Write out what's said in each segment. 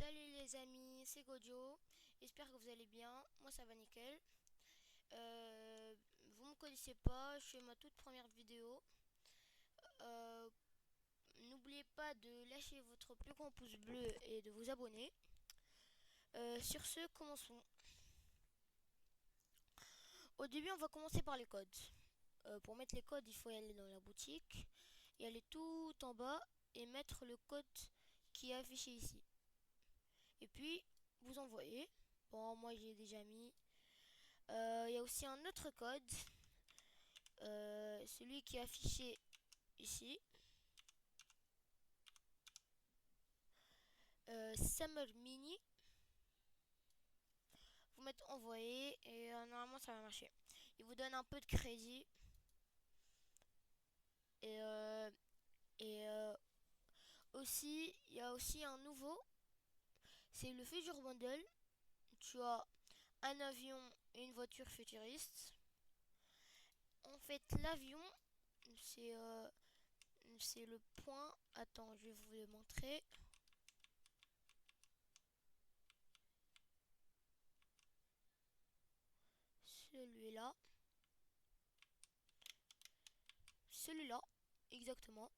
Salut les amis, c'est Gojo. J'espère que vous allez bien. Moi ça va nickel. Euh, Vous me connaissez pas, je fais ma toute première vidéo. Euh, N'oubliez pas de lâcher votre plus grand pouce bleu et de vous abonner. Sur ce, commençons. Au début, on va commencer par les codes. Pour mettre les codes, il faut y aller dans la boutique et aller tout en bas et mettre le code qui est affiché ici. Et puis, vous envoyez. Bon, moi j'ai déjà mis. Il y a aussi un autre code, celui qui est affiché ici. Summer Mini. Vous mettez envoyer et normalement ça va marcher. Il vous donne un peu de crédit. Et, euh, et aussi, il y a aussi un nouveau. C'est le Future Bundle. Tu as un avion et une voiture futuriste. En fait, l'avion, c'est euh, c'est le point. Attends, je vais vous le montrer. Celui-là. Celui-là, exactement.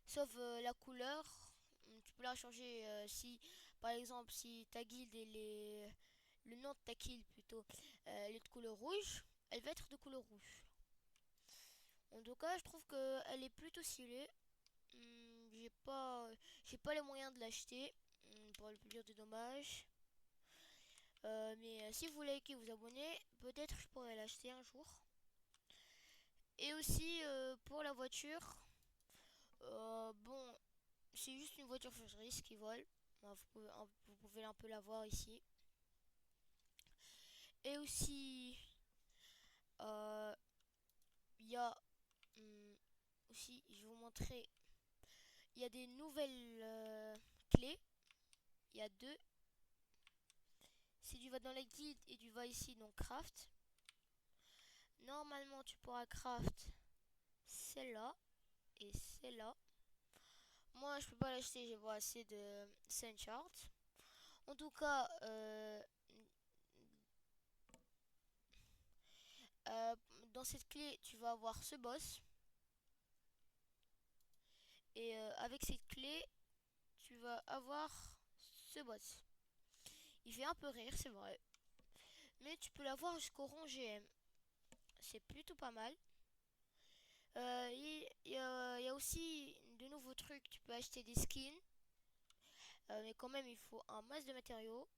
Sauf la couleur, tu peux la changer si, par exemple, si ta guilde le nom de ta guilde plutôt, elle est de couleur rouge, elle va être de couleur rouge. En tout cas, je trouve qu'elle est plutôt stylée. J'ai pas les moyens de l'acheter, pour le plus dur des dommages. Mais si vous likez, vous abonnez, peut-être je pourrais l'acheter un jour. Et aussi pour la voiture, bon, c'est juste une voiture futuriste qui vole. Vous pouvez un peu la voir ici. Et aussi, euh, il y a aussi, je vais vous montrer, il y a des nouvelles clés. Il y a deux. Si tu vas dans la guide et tu vas ici, donc craft. Normalement, tu pourras craft celle-là et celle-là. Moi, je peux pas l'acheter, j'ai pas assez de Sunchart. En tout cas, Euh, dans cette clé, tu vas avoir ce boss. Et avec cette clé, tu vas avoir ce boss. Il fait un peu rire, c'est vrai. Mais tu peux l'avoir jusqu'au rang GM. C'est plutôt pas mal. Il y a aussi de nouveaux trucs. Tu peux acheter des skins. Mais quand même, il faut un masse de matériaux.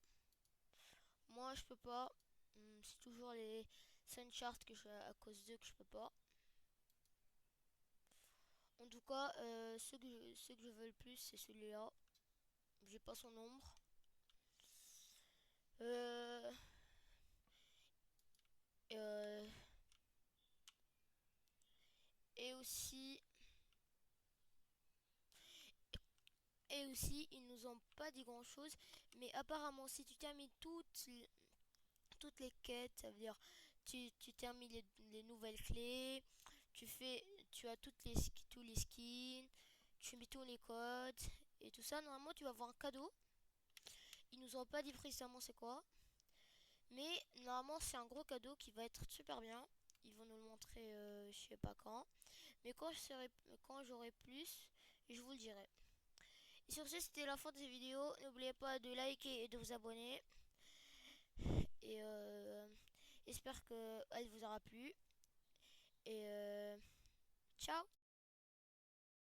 Moi, je peux pas. C'est toujours les Suncharts à cause d'eux que je peux pas. En tout cas, ce que je veux le plus, c'est celui-là. J'ai pas son nombre. Euh, euh, et aussi, ils nous ont pas dit grand chose. Mais apparemment, si tu termines toutes les quêtes, ça veut dire tu termines les nouvelles clés, tu as tous les skins, tu mets tous les codes et tout ça. Normalement, tu vas avoir un cadeau. Ils nous ont pas dit précisément c'est quoi. Mais normalement, c'est un gros cadeau qui va être super bien. Ils vont nous le montrer, je sais pas quand. Mais quand j'aurai plus, je vous le dirai. Et sur ce, c'était la fin de cette vidéo. N'oubliez pas de liker et de vous abonner. Et j'espère qu'elle vous aura plu. Et ciao!